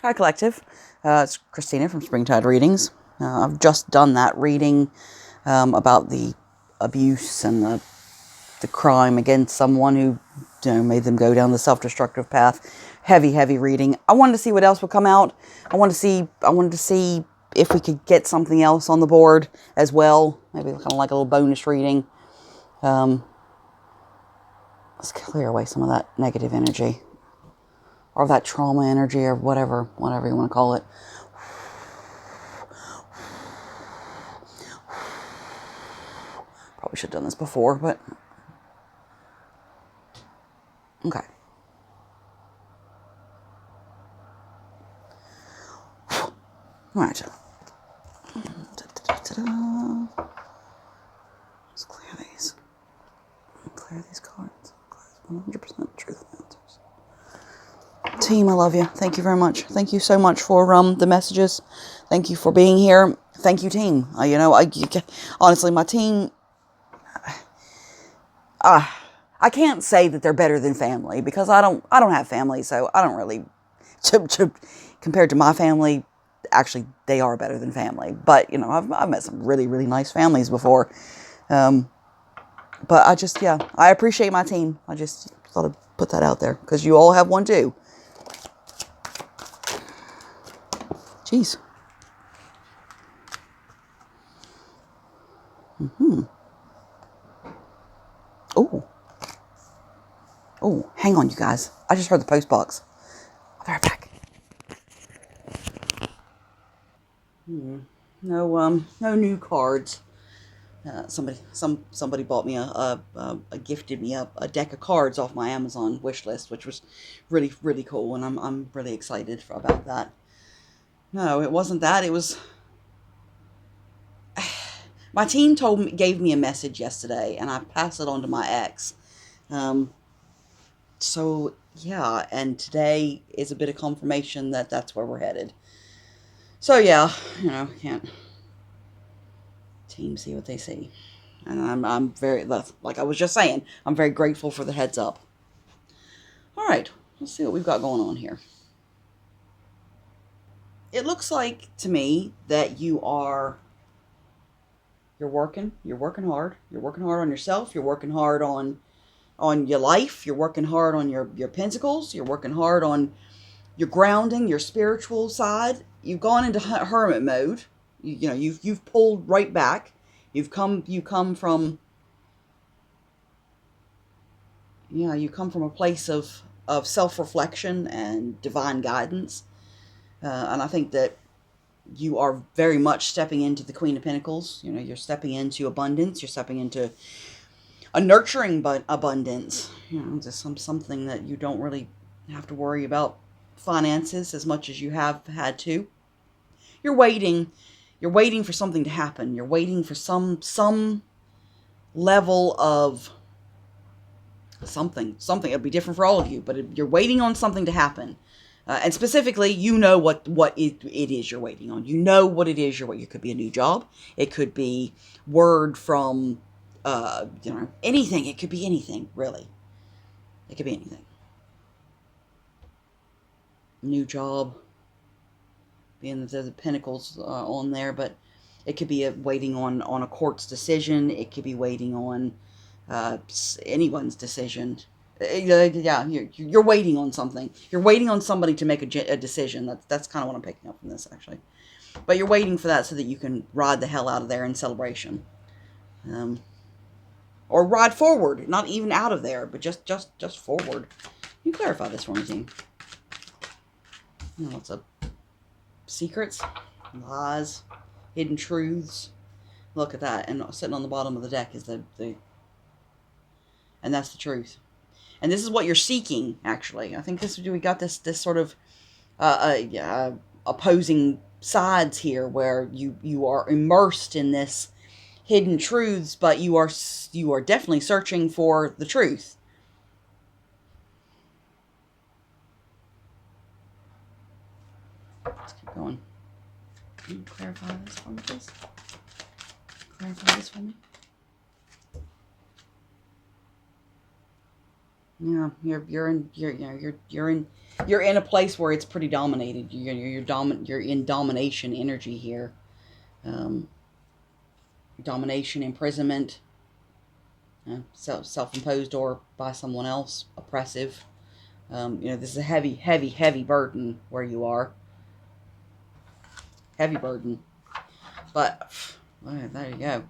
Hi, Collective. It's Christina from Springtide Readings. I've just done that reading about the abuse and the crime against someone who, made them go down the self-destructive path. Heavy reading. I wanted to see what else would come out. I wanted to see if we could get something else on the board as well. Maybe kind of like a little bonus reading. Let's clear away some of that negative energy. Or that trauma energy, or whatever you want to call it. Probably should have done this before, but okay. All right. Let's clear these. Clear these cards. 100% truth answers. Team, I love you. Thank you very much. Thank you so much for the messages. Thank you for being here. Thank you, team. Honestly, my team. I can't say that they're better than family because I don't have family, so I don't really. Compared to my family, actually, they are better than family. But I've met some really nice families before. But I appreciate my team. I just thought I'd put that out there because you all have one too. Jeez. Oh, hang on, you guys. I just heard the post box. I'll be right back. No new cards. Somebody bought me gifted me a deck of cards off my Amazon wish list, which was really cool, and I'm really excited about that. No, it wasn't that. It was my team gave me a message yesterday, and I passed it on to my ex. So yeah, and today is a bit of confirmation that that's where we're headed. So yeah, can't team see what they see. And I'm very, like I was just saying, I'm very grateful for the heads up. All right, let's see what we've got going on here. It looks like to me that you're working hard. You're working hard on yourself. You're working hard on your life. You're working hard on your pentacles. You're working hard on your grounding, your spiritual side. You've gone into hermit mode. You've pulled right back. You come from a place of self-reflection and divine guidance. And I think that you are very much stepping into the Queen of Pentacles. You're stepping into abundance. You're stepping into a nurturing abundance. Just something that you don't really have to worry about finances as much as you have had to. You're waiting for something to happen. You're waiting for some level of something. It'll be different for all of you, but you're waiting on something to happen. And specifically, what it is you're waiting on. You know what it is you're waiting. It could be a new job. It could be word from, anything. It could be anything, really. It could be anything. New job. Being that there's the pentacles on there, but it could be waiting on a court's decision. It could be waiting on anyone's decision. You're waiting on something. You're waiting on somebody to make a decision. That's kind of what I'm picking up from this, actually. But you're waiting for that so that you can ride the hell out of there in celebration, or ride forward. Not even out of there, but just forward. Can you clarify this for me, team? Lots of secrets, lies, hidden truths. Look at that, and sitting on the bottom of the deck is and that's the truth. And this is what you're seeking, actually. I think we got this sort of opposing sides here, where you are immersed in this hidden truths, but you are definitely searching for the truth. Let's keep going. Can you clarify this for me, please? Clarify this for me. Yeah, you're in a place where it's pretty dominated. You're in domination energy here. Um, Domination, imprisonment, self-imposed or by someone else, oppressive. This is a heavy, heavy, heavy burden where you are. Heavy burden. But there you go.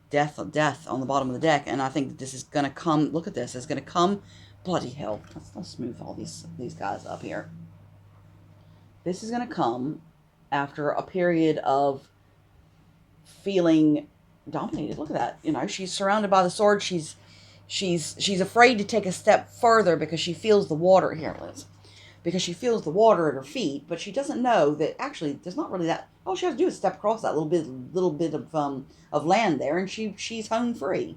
Death on the bottom of the deck, and I think that this is gonna come. Look at this. It's gonna come. Bloody hell! Let's move all these guys up here. This is gonna come after a period of feeling dominated. Look at that. She's surrounded by the sword. She's afraid to take a step further because she feels the water here, Liz. Because she feels the water at her feet, but she doesn't know that actually there's not really that. All she has to do is step across that little bit of land there, and she's home free.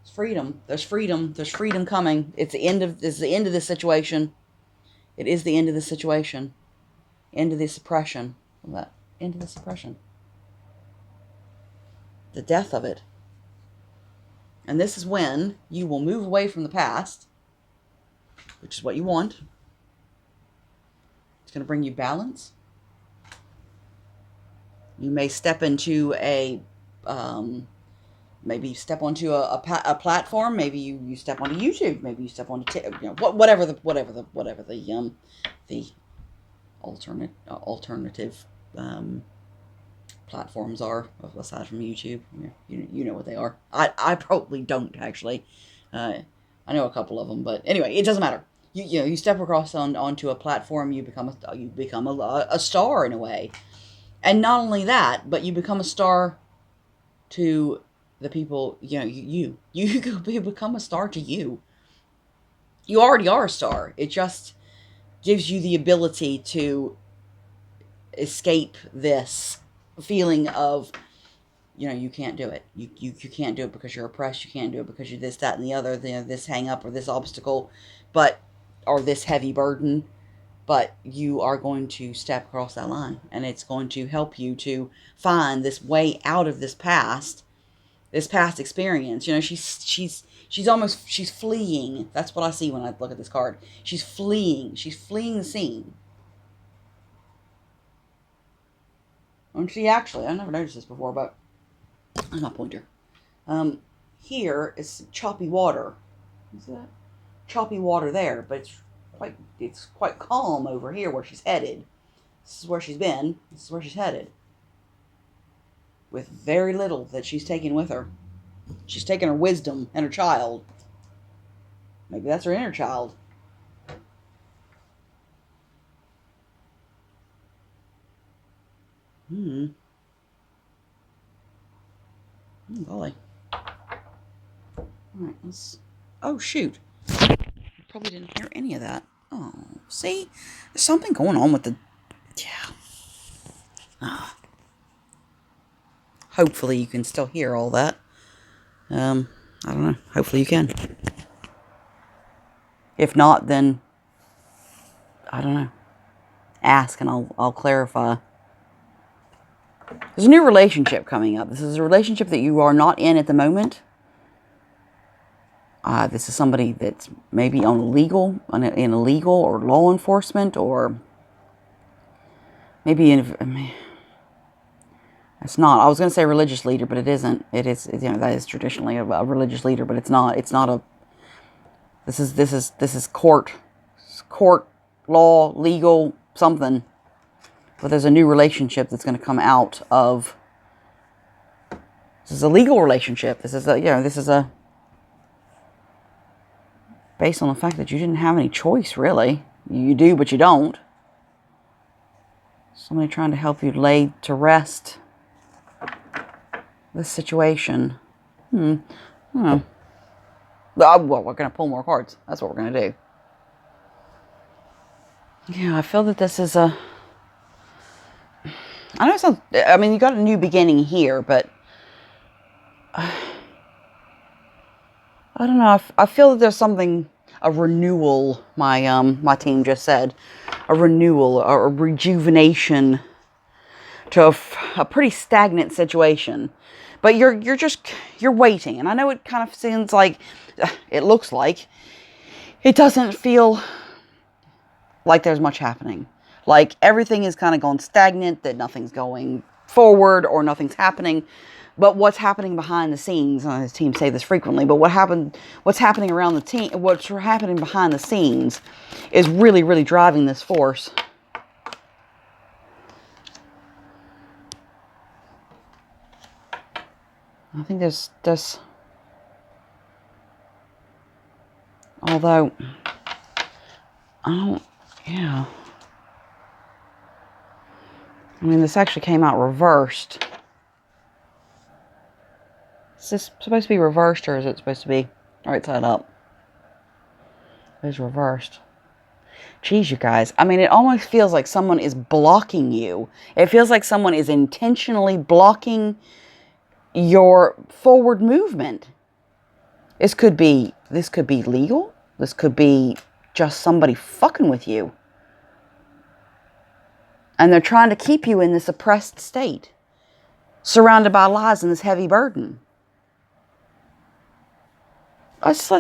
It's freedom. There's freedom. There's freedom coming. It's the end of this situation. It is the end of the situation. End of this oppression. That end of this oppression. The death of it. And this is when you will move away from the past, which is what you want. It's going to bring you balance. You may step into maybe step onto a platform. Maybe you step onto YouTube. Maybe you step onto whatever the alternative platforms are aside from YouTube. You know what they are. I probably don't actually. I know a couple of them, but anyway, it doesn't matter. You step across onto a platform. You become a star in a way, and not only that, but you become a star to the people. You become a star to you. You already are a star. It just gives you the ability to escape this feeling of you can't do it. You can't do it because you're oppressed. You can't do it because you're this, that, and the other. This hang up or this obstacle, or this heavy burden. But you are going to step across that line, and it's going to help you to find this way out of this past experience. She's fleeing. That's what I see when I look at this card. She's fleeing. She's fleeing the scene. And she actually, I never noticed this before, but there's my pointer. Here is choppy water. Is that choppy water there? But it's quite calm over here where she's headed. This is where she's been. This is where she's headed. With very little that she's taking with her. She's taken her wisdom and her child. Maybe that's her inner child. Golly. Alright, oh, shoot. I probably didn't hear any of that. Oh, see? There's something going on with the... Yeah. Hopefully you can still hear all that. I don't know. Hopefully you can. If not, then... I don't know. Ask and I'll clarify. There's a new relationship coming up. This is a relationship that you are not in at the moment. This is somebody that's maybe in a legal or law enforcement, or maybe it's not. I was going to say religious leader, but it isn't. It is. That is traditionally a religious leader, but it's not. It's not a. This is court, law, legal, something. But there's a new relationship that's going to come out of. This is a legal relationship. This is a. Based on the fact that you didn't have any choice, really. You do, but you don't. Somebody trying to help you lay to rest this situation. Well, we're going to pull more cards. That's what we're going to do. Yeah, I feel that this is a... I know it sounds... I mean, you got a new beginning here, but... I don't know. I feel that there's something... A renewal, my team just said. A renewal, or a rejuvenation to a pretty stagnant situation. But you're waiting. And I know it kind of seems like, it looks like, it doesn't feel like there's much happening. Like everything is kind of going stagnant, that nothing's going forward or nothing's happening. But what's happening behind the scenes, and the team say this frequently, but what's happening around the team, what's happening behind the scenes is really, really driving this force. I think there's although, yeah. I mean, this actually came out reversed. Is this supposed to be reversed, or is it supposed to be right side up? It's reversed. Geez, you guys. I mean, it almost feels like someone is blocking you. It feels like someone is intentionally blocking your forward movement. This could be legal. This could be just somebody fucking with you. And they're trying to keep you in this oppressed state, surrounded by lies and this heavy burden. Let's.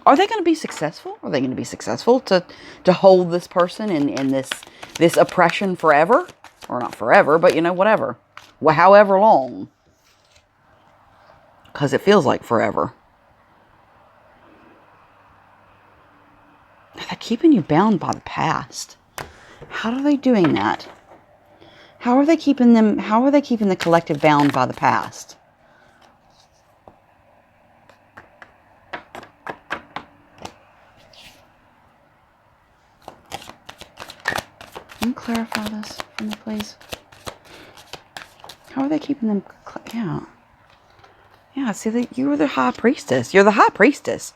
Are they going to be successful? Are they going to be successful to hold this person in this oppression forever? Or not forever, but whatever. Well, however long. Because it feels like forever. They're keeping you bound by the past. How are they doing that? How are they keeping the collective bound by the past? Can you clarify this for me, please? How are they keeping them? Yeah. See, that you are the high priestess. You're the high priestess,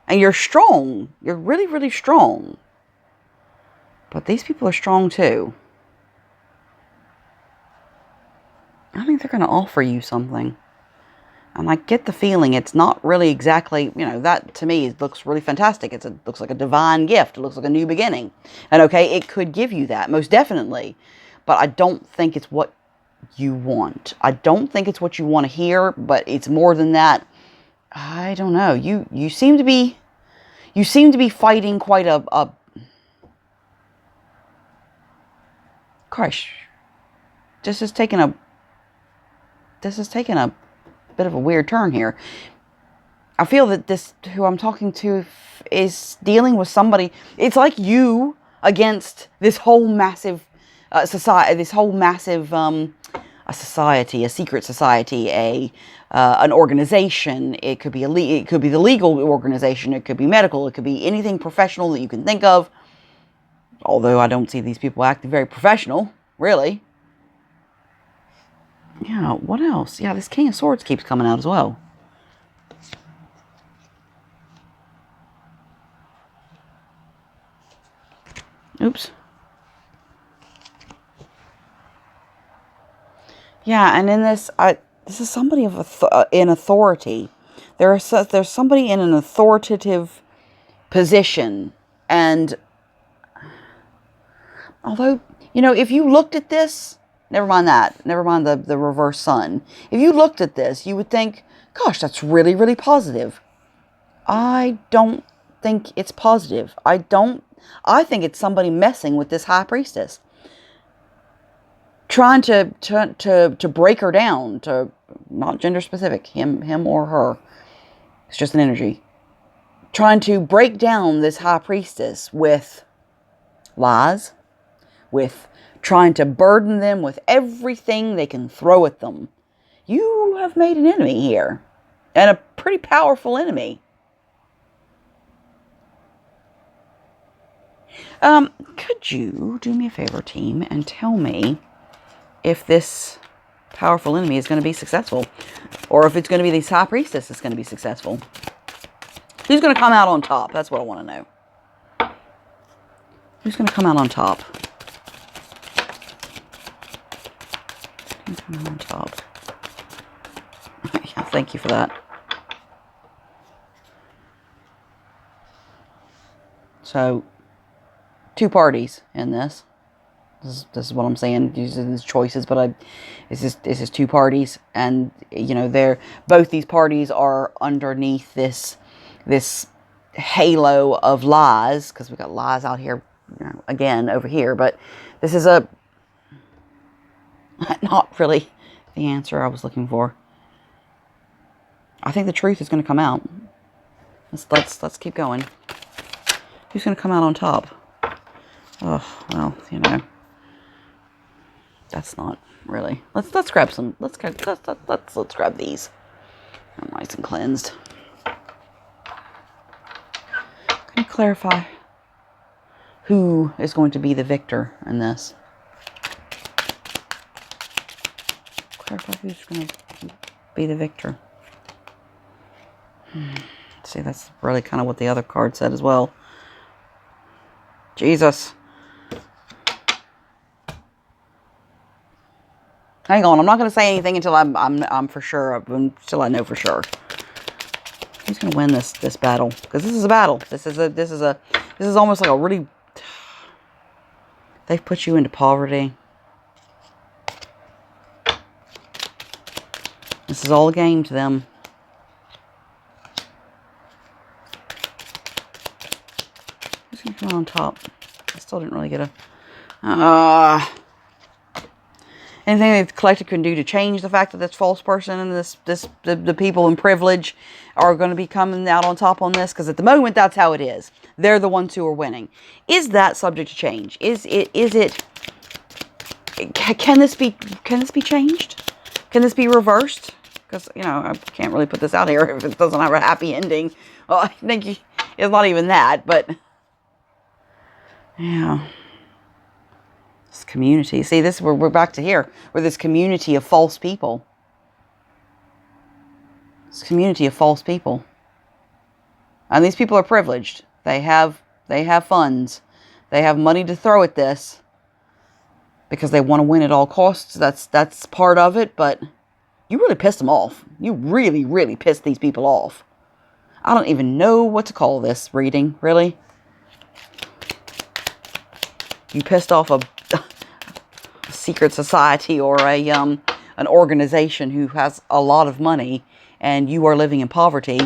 and you're strong. You're really, really strong. But these people are strong too. I think they're going to offer you something. And I get the feeling it's not really exactly, that to me looks really fantastic. It looks like a divine gift. It looks like a new beginning. And okay, it could give you that, most definitely. But I don't think it's what you want. I don't think it's what you want to hear, but it's more than that. I don't know. You seem to be fighting quite a Gosh. This is taking a bit of a weird turn here. I feel that who I'm talking to is dealing with somebody. It's like you against this whole massive society, this whole massive a society, a secret society, an organization. It could be it could be the legal organization. It could be medical. It could be anything professional that you can think of. Although I don't see these people acting very professional, really. Yeah, what else? Yeah, this King of Swords keeps coming out as well. Oops. Yeah, and in this, this is somebody in authority. There's somebody in an authoritative position, and although if you looked at this, never mind the reverse sun. If you looked at this, you would think, "Gosh, that's really, really positive." I don't think it's positive. I think it's somebody messing with this high priestess. Trying to break her down, to not gender specific, him or her. It's just an energy. Trying to break down this high priestess with lies, with trying to burden them with everything they can throw at them. You have made an enemy here, and a pretty powerful enemy. Could you do me a favor, team, and tell me if this powerful enemy is going to be successful, or if it's going to be this high priestess that's going to be successful? Who's going to come out on top? That's what I want to know. Who's going to come out on top? Who's coming out on top? Yeah, thank you for that. So, two parties in this. This is what I'm saying. These are his choices, but it's just two parties, and you know, both these parties are underneath this halo of lies, because we've got lies out here, you know, again over here. But this is not really the answer I was looking for. I think the truth is going to come out. Let's keep going. Who's going to come out on top? Oh, well, you know, that's not really. Let's grab some. Let's grab these. I'm nice and cleansed. Can you clarify who is going to be the victor in this? Clarify who's going to be the victor. See, that's really kind of what the other card said as well. Jesus. Hang on, I'm not going to say anything until I'm for sure, until I know for sure. Who's going to win this battle? Because this is a battle. This is almost like a really. They've put you into poverty. This is all a game to them. Who's going to come on top? I still didn't really get a. Anything that the collective can do to change the fact that this false person and the people in privilege are going to be coming out on top on this? Because at the moment, that's how it is. They're the ones who are winning. Is that subject to change? Is it? Can this be changed? Can this be reversed? Because, you know, I can't really put this out here if it doesn't have a happy ending. Well, I think it's not even that, but yeah. Community. See, this we're back to here. We're this community of false people. This community of false people. And these people are privileged. They have funds. They have money to throw at this because they want to win at all costs. That's part of it, but you really pissed them off. You really, really pissed these people off. I don't even know what to call this reading, really. You pissed off a secret society or an organization who has a lot of money, and you are living in poverty.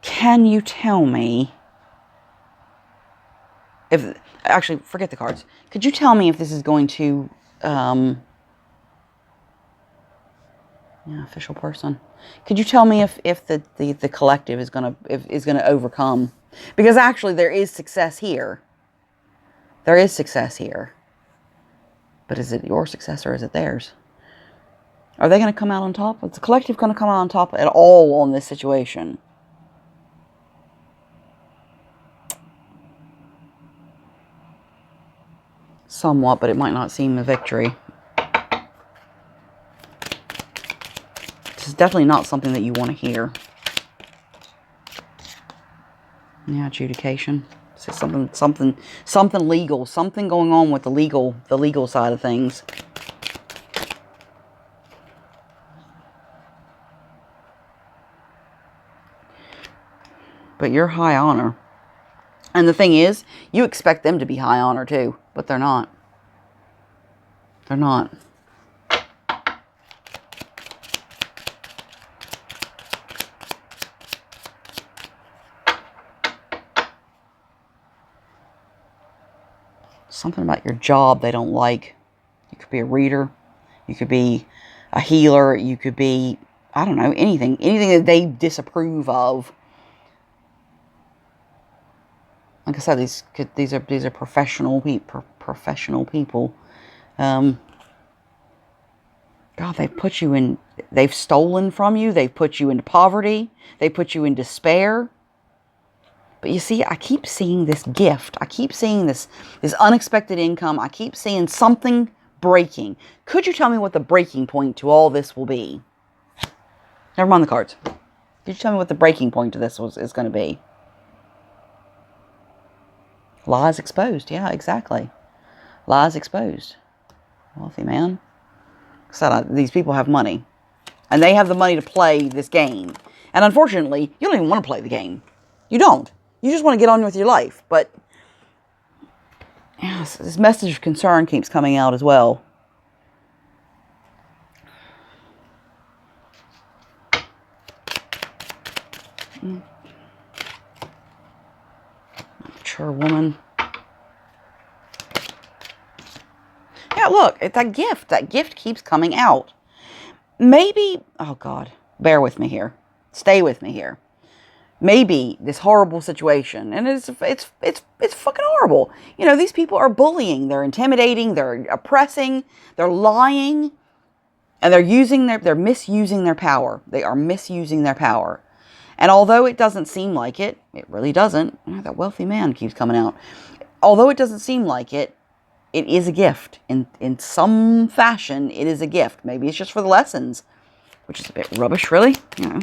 Can you tell me if, actually, forget the cards. Could you tell me if this is going to, yeah, official person. Could you tell me if the collective is gonna overcome? Because actually there is success here. There is success here. But is it your success or is it theirs? Are they going to come out on top? Is the collective going to come out on top at all on this situation? Somewhat, but it might not seem a victory. This is definitely not something that you want to hear. Yeah, adjudication. So something legal, something going on with the legal side of things. But you're high honor. And the thing is, you expect them to be high honor too, but they're not. They're not. Something about your job they don't like. You could be a reader. You could be a healer. You could be, I don't know, anything that they disapprove of. Like I said, these are professional people. God, they've put you in. They've stolen from you. They've put you into poverty. They put you in despair. But you see, I keep seeing this gift. I keep seeing this unexpected income. I keep seeing something breaking. Could you tell me what the breaking point to all this will be? Never mind the cards. Could you tell me what the breaking point to this is going to be? Lies exposed. Yeah, exactly. Lies exposed. Wealthy man. So these people have money. And they have the money to play this game. And unfortunately, you don't even want to play the game. You don't. You just want to get on with your life. But Yes, this message of concern keeps coming out as well. Mature woman. Yeah, look, it's that gift. That gift keeps coming out. Maybe, oh God, bear with me here. Stay with me here. Maybe this horrible situation, and it's fucking horrible. You know, these people are bullying, they're intimidating, they're oppressing, they're lying, and they're misusing their power. They are misusing their power. And although it doesn't seem like it, it really doesn't. That wealthy man keeps coming out. Although it doesn't seem like it, it is a gift. In some fashion, it is a gift. Maybe it's just for the lessons, which is a bit rubbish, really. You know.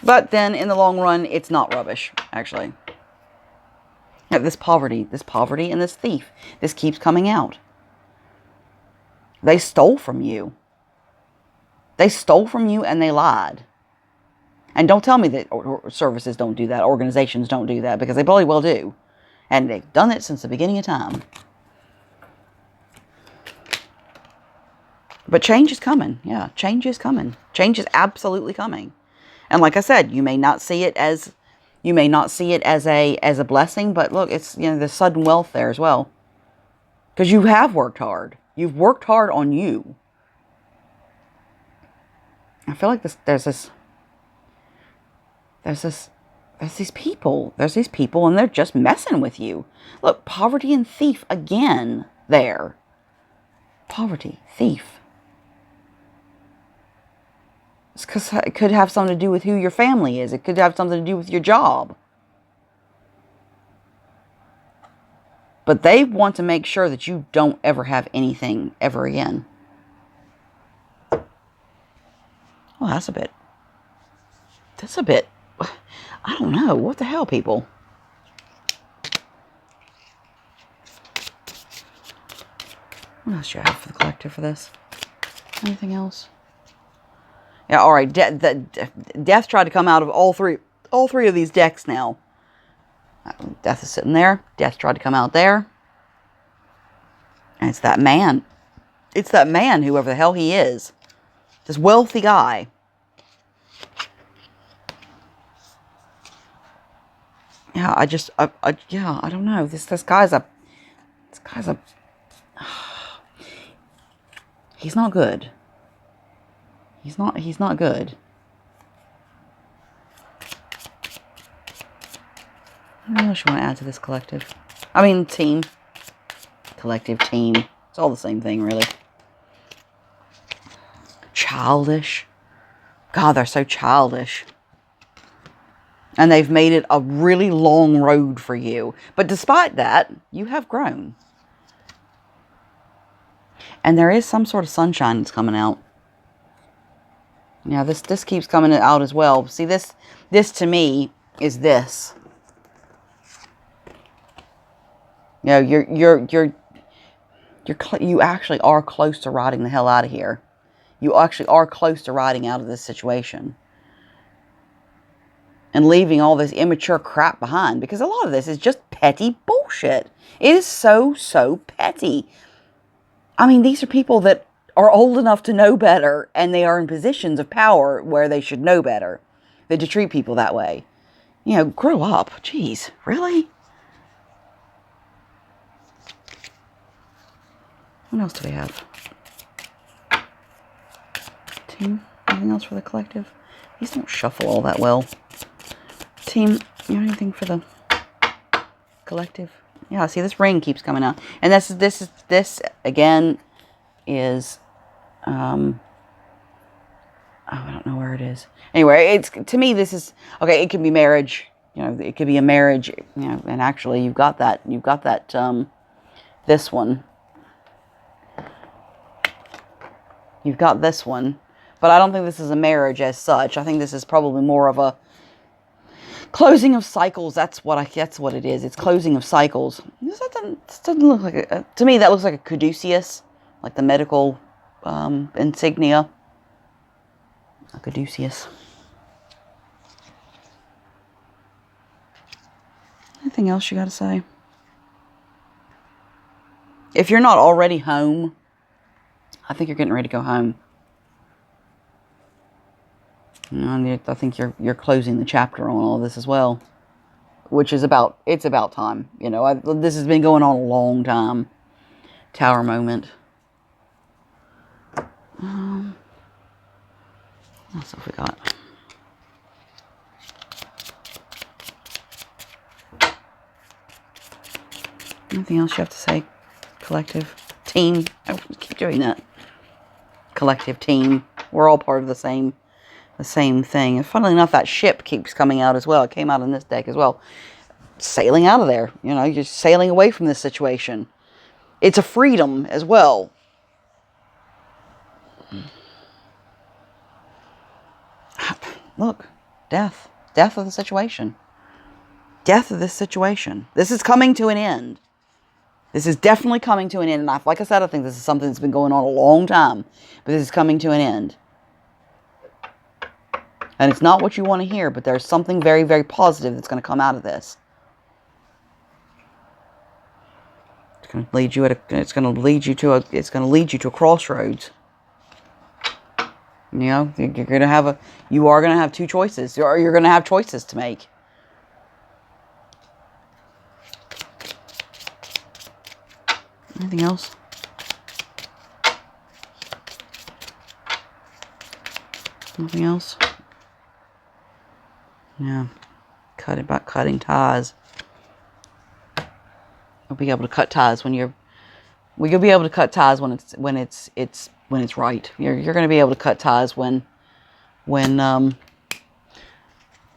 But then, in the long run, it's not rubbish, actually. Yeah, this poverty and this thief, this keeps coming out. They stole from you. They stole from you and they lied. And don't tell me that services don't do that, organizations don't do that, because they probably well do. And they've done it since the beginning of time. But change is coming. Yeah, change is coming. Change is absolutely coming. And like I said, you may not see it as a blessing, but look, it's, you know, the sudden wealth there as well. Because you have worked hard. You've worked hard on you. I feel like there's these people, and they're just messing with you. Look, poverty and thief again there. Poverty, thief. It's because it could have something to do with who your family is. It could have something to do with your job. But they want to make sure that you don't ever have anything ever again. Well, that's a bit, I don't know. What the hell, people? What else do you have for the collective for this? Anything else? Yeah, all right. Death tried to come out of all three of these decks now. Death is sitting there. Death tried to come out there. And it's that man. It's that man, whoever the hell he is. This wealthy guy. Yeah, I don't know. This guy's a he's not good. He's not good. What else you want to add to this collective? I mean, team. Collective, team. It's all the same thing, really. Childish. God, they're so childish. And they've made it a really long road for you. But despite that, you have grown. And there is some sort of sunshine that's coming out. Yeah, this keeps coming out as well. See, this to me is this. You know, you actually are close to riding the hell out of here. You actually are close to riding out of this situation. And leaving all this immature crap behind. Because a lot of this is just petty bullshit. It is so petty. I mean, these are people that are old enough to know better. And they are in positions of power where they should know better than to treat people that way. You know, grow up. Jeez, really? What else do we have? Team, anything else for the collective? These don't shuffle all that well. Team, you have anything for the collective? Yeah, see, this ring keeps coming out. And this again is, oh, I don't know where it is. Anyway, to me, this is, okay, it could be marriage. You know, it could be a marriage, you know, and actually you've got that, this one. You've got this one. But I don't think this is a marriage as such. I think this is probably more of a closing of cycles. That's what it is. It's closing of cycles. This doesn't look like to me, that looks like a caduceus, like the medical insignia. A caduceus. Anything else you got to say? If you're not already home, I think you're getting ready to go home. I think you're closing the chapter on all this as well, which is it's about time. This has been going on a long time. Tower moment. What else have we got? Anything else you have to say? Collective team. I keep doing that. Collective team. We're all part of the same thing. And funnily enough, that ship keeps coming out as well. It came out in this deck as well. Sailing out of there. You're sailing away from this situation. It's a freedom as well. Look. Death. Death of the situation. Death of this situation. This is coming to an end. This is definitely coming to an end. And like I said, I think this is something that's been going on a long time. But this is coming to an end. And it's not what you want to hear, but there's something very, very positive that's going to come out of this. It's going to lead you to a crossroads. You're going to have two choices, or you're going to have choices to make. Anything else? Nothing else? Yeah. Cutting ties. You'll be able to cut ties you'll be able to cut ties when it's right. You're going to be able to cut ties when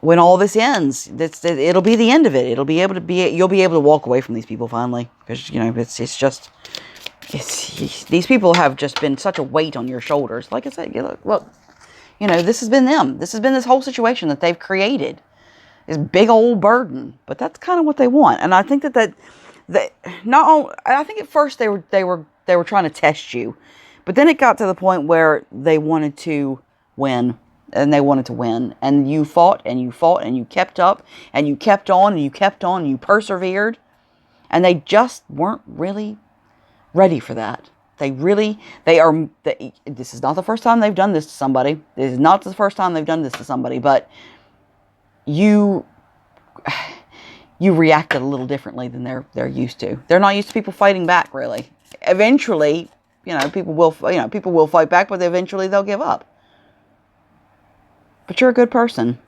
all this ends. It'll be the end of it. You'll be able to walk away from these people finally, because these people have just been such a weight on your shoulders. Like I said, look, this has been them. This has been this whole situation that they've created, this big old burden. But that's kind of what they want, and I think I think at first they were trying to test you, but then it got to the point where they wanted to win. And they wanted to win. And you fought, and you fought, and you kept up, and you kept on, and you kept on, and you persevered. And they just weren't really ready for that. This is not the first time they've done this to somebody. This is not the first time they've done this to somebody. But you reacted a little differently than they're used to. They're not used to people fighting back, really. Eventually, people will fight back, but eventually they'll give up. But you're a good person.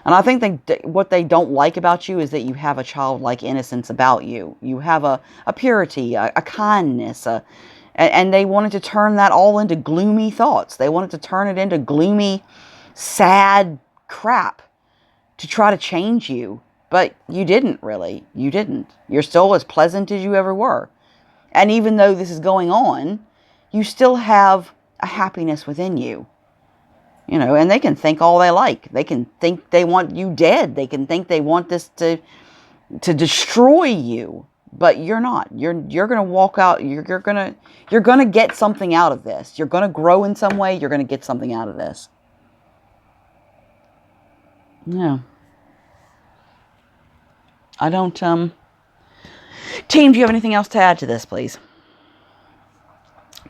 And I think what they don't like about you is that you have a childlike innocence about you. You have a purity, a kindness, and they wanted to turn that all into gloomy thoughts. They wanted to turn it into gloomy, sad crap to try to change you. But you didn't, really. You didn't. You're still as pleasant as you ever were. And even though this is going on, you still have a happiness within you. And they can think all they like. They can think they want you dead. They can think they want this to destroy you. But you're not. You're going to walk out. You're going to get something out of this. You're going to grow in some way. You're going to get something out of this. Yeah. I don't, Team, do you have anything else to add to this, please?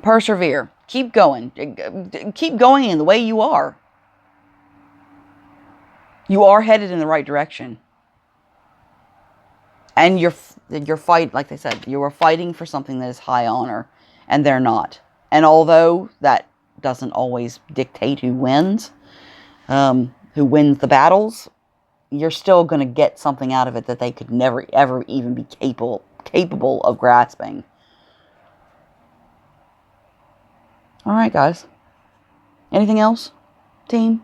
Persevere. Keep going. Keep going in the way you are. You are headed in the right direction. And you're like they said, you are fighting for something that is high honor, and they're not. And although that doesn't always dictate who wins the battles, you're still going to get something out of it that they could never, ever even be capable of grasping. All right, guys. Anything else, team?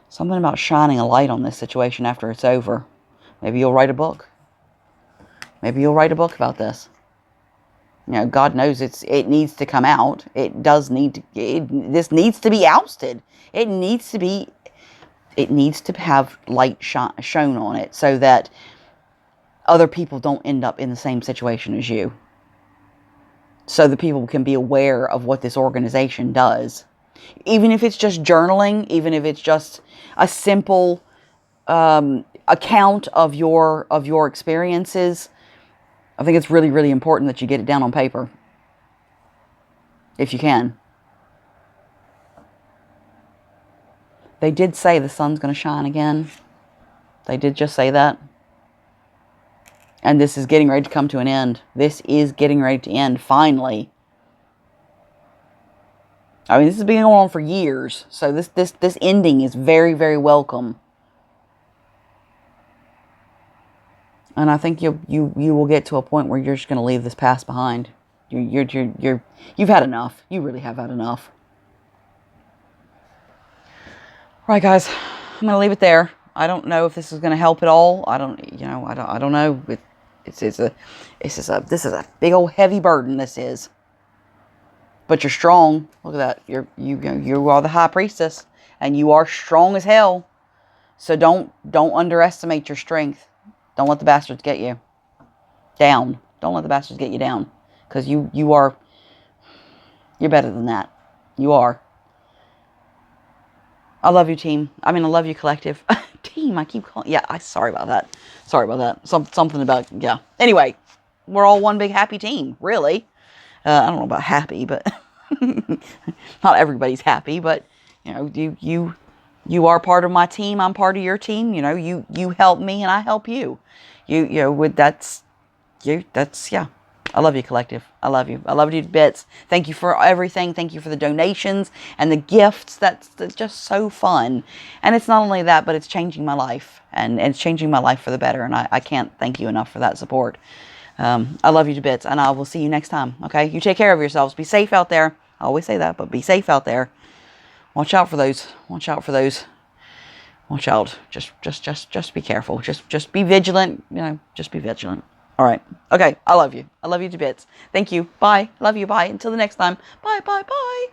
Something about shining a light on this situation after it's over. Maybe you'll write a book. Maybe you'll write a book about this. God knows it needs to come out. It does need to. This needs to be ousted. It needs to have light shown on it so that other people don't end up in the same situation as you. So that people can be aware of what this organization does. Even if it's just journaling, even if it's just a simple account of your experiences, I think it's really, really important that you get it down on paper, if you can. They did say the sun's going to shine again. They did just say that. And this is getting ready to come to an end. This is getting ready to end, finally. I mean, this has been going on for years. So this ending is very, very welcome. And I think you will get to a point where you're just going to leave this past behind. You've had enough. You really have had enough. All right, guys, I'm going to leave it there. I don't know if this is going to help at all. I don't know. This is a big old heavy burden. This is. But you're strong. Look at that. You are the high priestess, and you are strong as hell. So don't underestimate your strength. Don't let the bastards get you down. Don't let the bastards get you down, because you're better than that. You are. I love you, team. I mean, I love you, collective. Team, I keep calling. Yeah, sorry about that. Sorry about that. Something about, yeah. Anyway, we're all one big happy team, really. I don't know about happy, but not everybody's happy. But you know, you are part of my team. I'm part of your team. You know, you help me and I help you. That's yeah. I love you, collective. I love you. I love you to bits. Thank you for everything. Thank you for the donations and the gifts. That's just so fun. And it's not only that, but it's changing my life. And it's changing my life for the better. And I can't thank you enough for that support. I love you to bits. And I will see you next time. Okay? You take care of yourselves. Be safe out there. I always say that, but be safe out there. Watch out for those. Watch out for those. Watch out. Just be careful. Just be vigilant. You know, just be vigilant. All right. Okay. I love you. I love you to bits. Thank you. Bye. Love you. Bye. Until the next time. Bye. Bye. Bye.